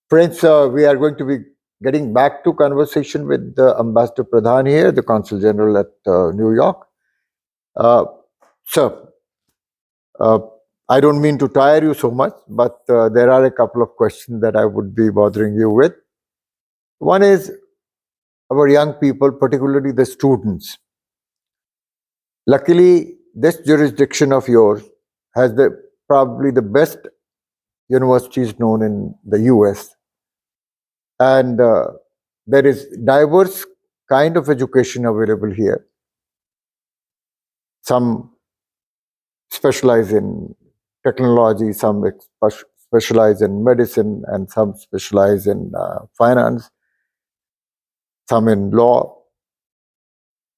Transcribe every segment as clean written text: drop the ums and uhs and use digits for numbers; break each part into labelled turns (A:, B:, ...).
A: Friends, we are going to be getting back to conversation with Ambassador Pradhan here, the Consul General at New York. Uh, sir, uh, I don't mean to tire you so much, but there are a couple of questions that I would be bothering you with. One is our young people, particularly the students. Luckily, this jurisdiction of yours has probably the best universities known in the US, and there is diverse kind of education available here. Some specialize in technology, some specialize in medicine, and some specialize in finance, some in law.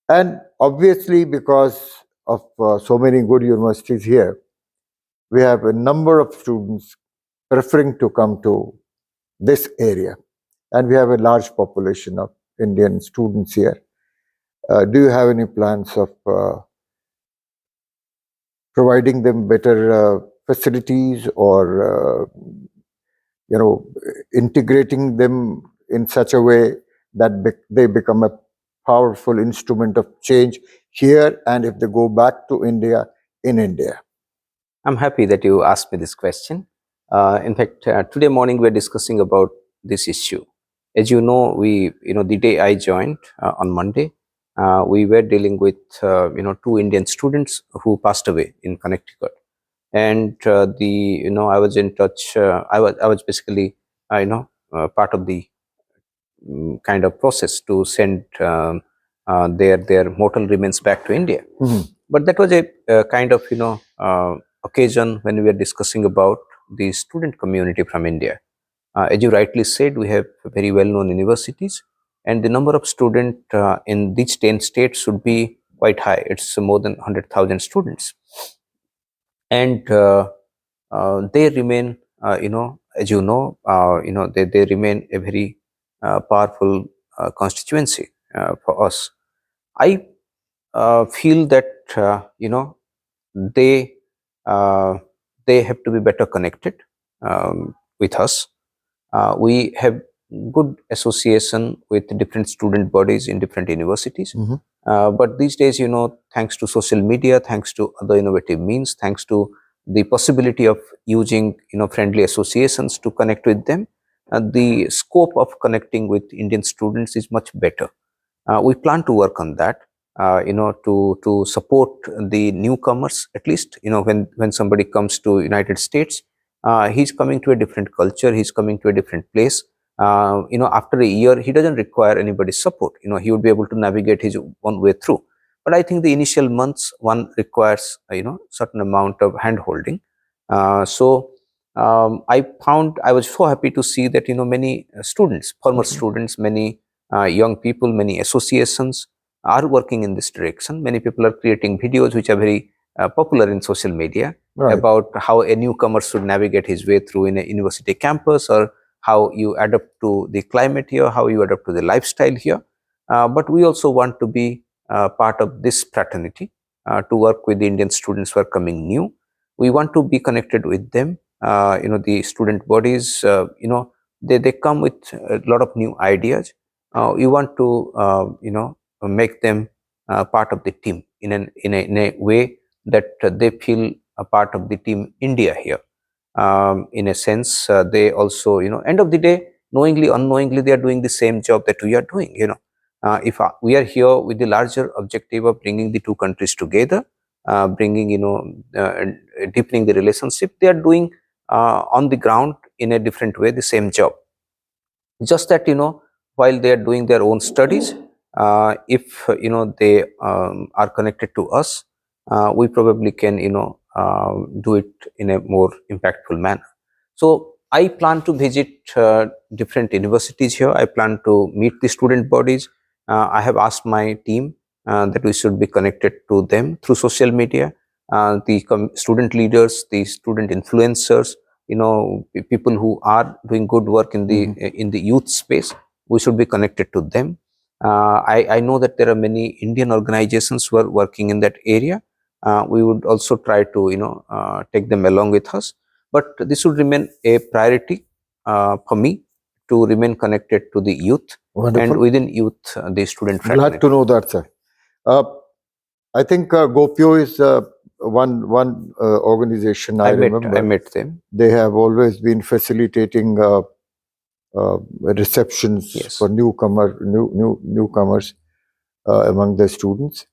A: And obviously, because of so many good universities here, we have a number of students preferring to come to this area. And we have a large population of Indian students here. Do you have any plans of providing them better facilities, or integrating them in such a way that they become a powerful instrument of change here, and if they go back to India, in India?
B: I'm happy that you asked me this question. In fact, today morning we're discussing about this issue. As you know, the day I joined on Monday, we were dealing with, two Indian students who passed away in Connecticut, and I was in touch. I was basically, part of the kind of process to send their mortal remains back to India. But that was a kind of occasion when we were discussing about the student community from India. As you rightly said, we have very well-known universities, and the number of students in these 10 states should be quite high. It's more than 100,000 students, and they remain, as they remain a very powerful constituency for us. I feel that they uh, they have to be better connected with us. We have good association with different student bodies in different universities. But these days, thanks to social media, thanks to other innovative means, thanks to the possibility of using friendly associations to connect with them, the scope of connecting with Indian students is much better. We plan to work on that, to support the newcomers. At least, when somebody comes to United States, he's coming to a different culture, he's coming to a different place. After a year, he doesn't require anybody's support. He would be able to navigate his own way through. But I think the initial months, one requires certain amount of hand holding. I was so happy to see that many students, former students, many young people, many associations are working in this direction. Many people are creating videos which are very popular in social media. Right. About how a newcomer should navigate his way through in a university campus, or how you adapt to the climate here, how you adapt to the lifestyle here. But we also want to be part of this fraternity, to work with the Indian students who are coming new. We want to be connected with them. The student bodies, they come with a lot of new ideas. We want to make them part of the team in a way that they feel a part of the team India here. In a sense, they also, end of the day, knowingly, unknowingly, they are doing the same job that we are doing. If we are here with the larger objective of bringing the two countries together, bringing, deepening the relationship, they are doing on the ground in a different way the same job. Just that, while they are doing their own studies, if they are connected to us, we probably can do it in a more impactful manner. So I plan to visit different universities here. I plan to meet the student bodies. I have asked my team that we should be connected to them through social media. The student leaders, the student influencers, people who are doing good work in the youth space, we should be connected to them. I know that there are many Indian organizations who are working in that area. We would also try to take them along with us, but this would remain a priority for me, to remain connected to the youth, and
A: Wonderful.
B: within youth, the student
A: Glad
B: fraternity.
A: to know that, sir. I think GoPio is one organization I remember.
B: I met them.
A: They have always been facilitating receptions
B: Yes.
A: for newcomers among the students.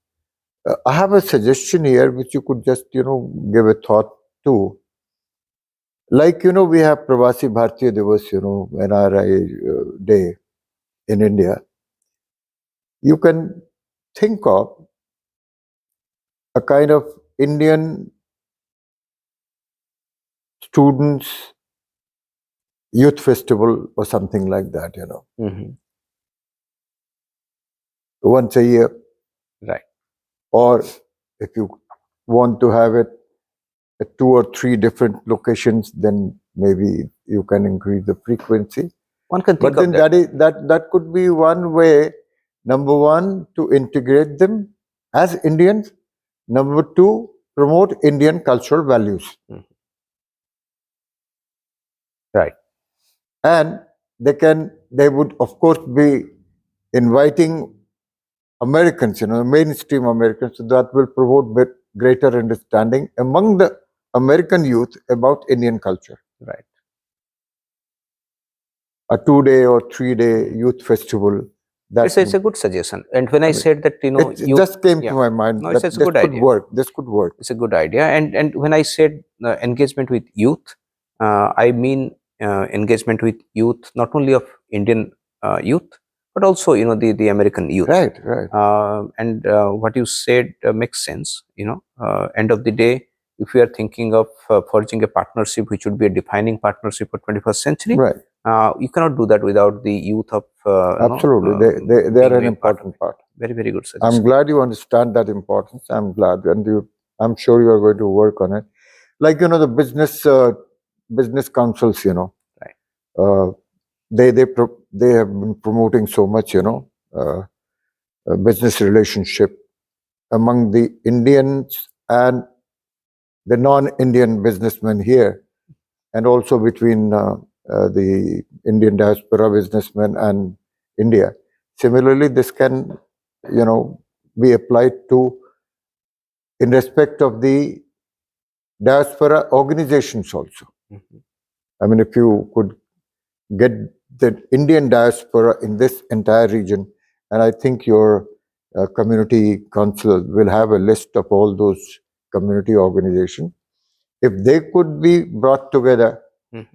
A: I have a suggestion here, which you could just give a thought to. Like we have Pravasi Bharatiya Divas, NRI Day in India. You can think of a kind of Indian students youth festival or something like that,
B: Mhm.
A: once a year.
B: Right.
A: Or if you want to have it at 2 or 3 different locations, then maybe you can increase the frequency.
B: One can think
A: But then
B: of that.
A: that could be one way. Number one, to integrate them as Indians. Number two, promote Indian cultural values.
B: Mhm. Right.
A: And they would of course be inviting Americans, mainstream Americans, so that will promote greater understanding among the American youth about Indian culture.
B: Right.
A: A 2-day or 3-day youth festival.
B: It's a good suggestion. And when I said that,
A: it
B: you
A: just came
B: yeah.
A: to my mind
B: No,
A: that
B: it's a
A: this
B: good
A: could
B: idea.
A: work. This could work.
B: It's a good idea. And when I said engagement with youth, I mean engagement with youth, not only of Indian youth, but also the American youth.
A: Right.
B: And what you said makes sense. End of the day, if we are thinking of forging a partnership, which would be a defining partnership for 21st century,
A: Right.
B: you cannot do that without the youth of
A: Absolutely. They are an important part.
B: Very, very good suggestion.
A: I'm glad you understand that importance. I'm glad, and I'm sure you are going to work on it. Like the business councils,
B: Right.
A: They have been promoting so much, business relationship among the Indians and the non-Indian businessmen here, and also between the Indian diaspora businessmen and India. Similarly, this can, be applied to in respect of the diaspora organizations also.
B: Mhm.
A: I mean, if you could get the Indian diaspora in this entire region, and I think your community council will have a list of all those community organizations. If they could be brought together,
B: Mhm.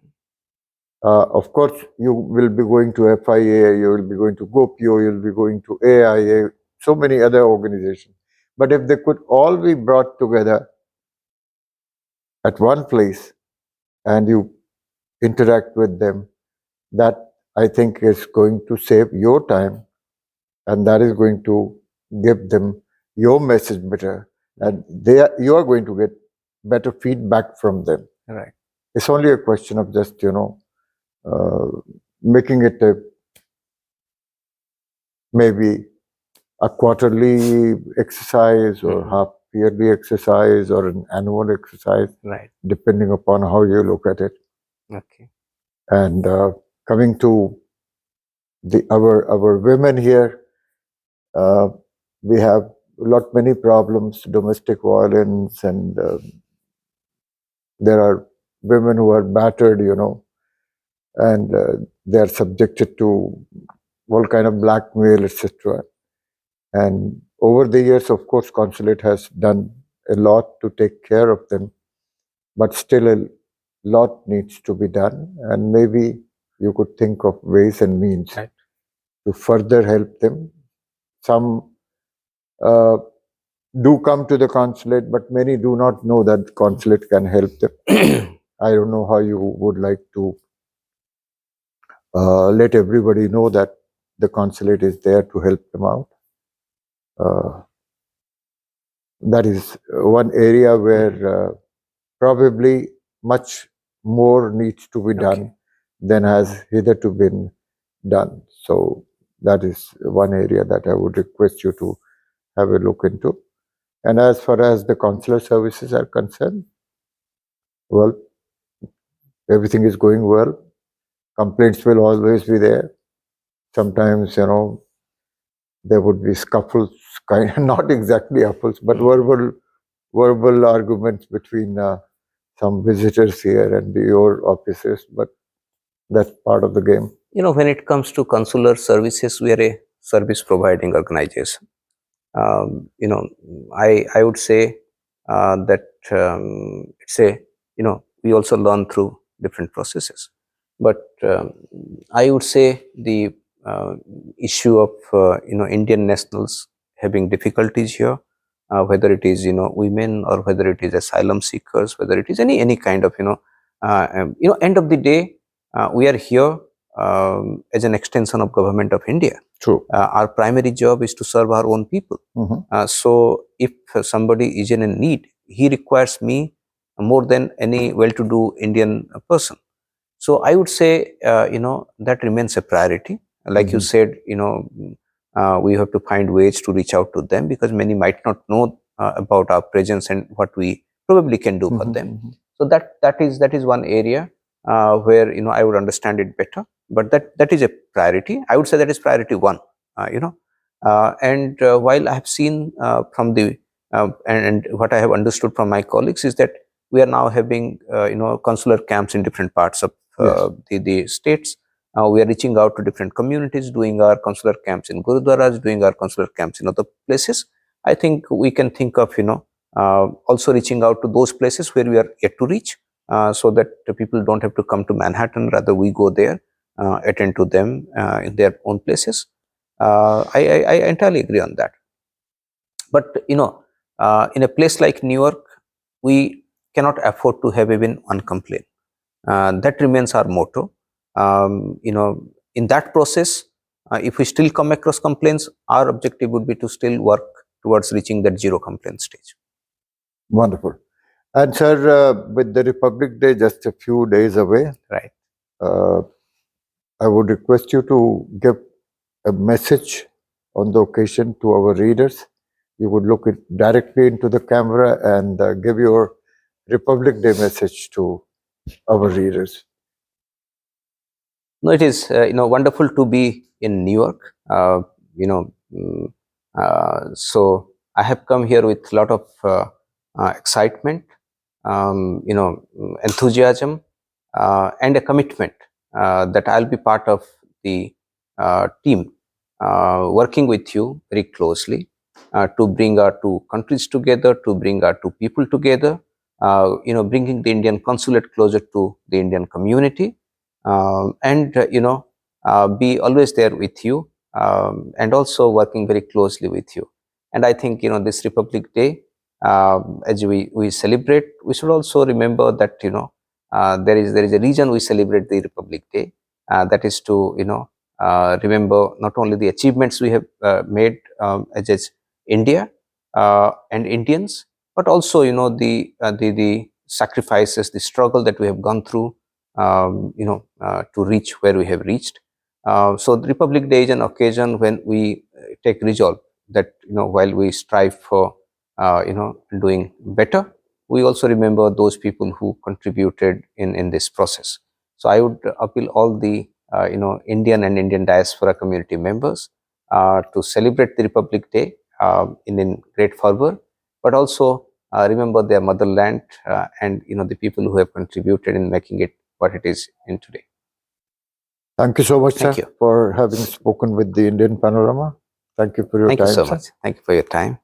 A: of course, you will be going to FIA, you will be going to GoPio, you will be going to AIA, so many other organizations. But if they could all be brought together at one place and you interact with them, that I think is going to save your time, and that is going to give them your message better, and you are going to get better feedback from them.
B: Right.
A: It's only a question of just making it maybe a quarterly exercise or half yearly exercise or an annual exercise,
B: Right.
A: depending upon how you look at it.
B: Okay.
A: And coming to our women here, we have many problems, domestic violence, and there are women who are battered, and they are subjected to all kind of blackmail, etc. And over the years, of course, consulate has done a lot to take care of them, but still a lot needs to be done. And maybe you could think of ways and means
B: Right.
A: to further help them. Some uh, do come to the consulate, but many do not know that the consulate can help them. I don't know how you would like to let everybody know that the consulate is there to help them out. That is one area where probably much more needs to be done than has hitherto been done. So that is one area that I would request you to have a look into. And as far as the consular services are concerned, well, everything is going well. Complaints will always be there. Sometimes, there would be scuffles, not exactly scuffles, but verbal arguments between some visitors here and your officers. But that's part of the game.
B: When it comes to consular services, we are a service providing organization. I would say that it's a we also learn through different processes, but I would say the issue of Indian nationals having difficulties here, whether it is women or whether it is asylum seekers, whether it is any kind of end of the day, we are here as an extension of government of India.
A: True.
B: Our primary job is to serve our own people. So if somebody is in a need, he requires me more than any well-to-do Indian person. So I would say, that remains a priority. Like you said, we have to find ways to reach out to them, because many might not know about our presence and what we probably can do for them. So that is one area where I would understand it better. But that is a priority. I would say that is priority one. And while I have seen from the and what I have understood from my colleagues is that we are now having consular camps in different parts of the states. We are reaching out to different communities, doing our consular camps in gurudwaras, doing our consular camps in other places. I think we can think of also reaching out to those places where we are yet to reach, so that the people don't have to come to Manhattan. Rather, we go there, attend to them in their own places. I entirely agree on that. But in a place like New York, we cannot afford to have even one complaint. That remains our motto. In that process, if we still come across complaints, our objective would be to still work towards reaching that zero complaint stage.
A: Wonderful. And sir, with the Republic Day just a few days away,
B: Right.
A: I would request you to give a message on the occasion to our readers. You would look it directly into the camera and give your Republic Day message to our readers.
B: No, it is wonderful to be in New York. So I have come here with a lot of excitement, enthusiasm, and a commitment that I'll be part of the team working with you very closely to bring our two countries together, to bring our two people together, bringing the Indian consulate closer to the Indian community, and be always there with you, and also working very closely with you. And I think this Republic Day, as we celebrate, we should also remember that there is a reason we celebrate the Republic Day. That is to remember not only the achievements we have made as India and Indians, but also the sacrifices, the struggle that we have gone through, to reach where we have reached. So the Republic Day is an occasion when we take resolve that while we strive for doing better, we also remember those people who contributed in this process. So I would appeal all the Indian and Indian diaspora community members to celebrate the Republic Day in great fervor, but also remember their motherland and the people who have contributed in making it what it is in today.
A: Thank you so much,
B: Thank
A: sir,
B: you.
A: for having spoken with the Indian Panorama. Thank you for your time.
B: Thank you so
A: sir.
B: much. Thank you for your time.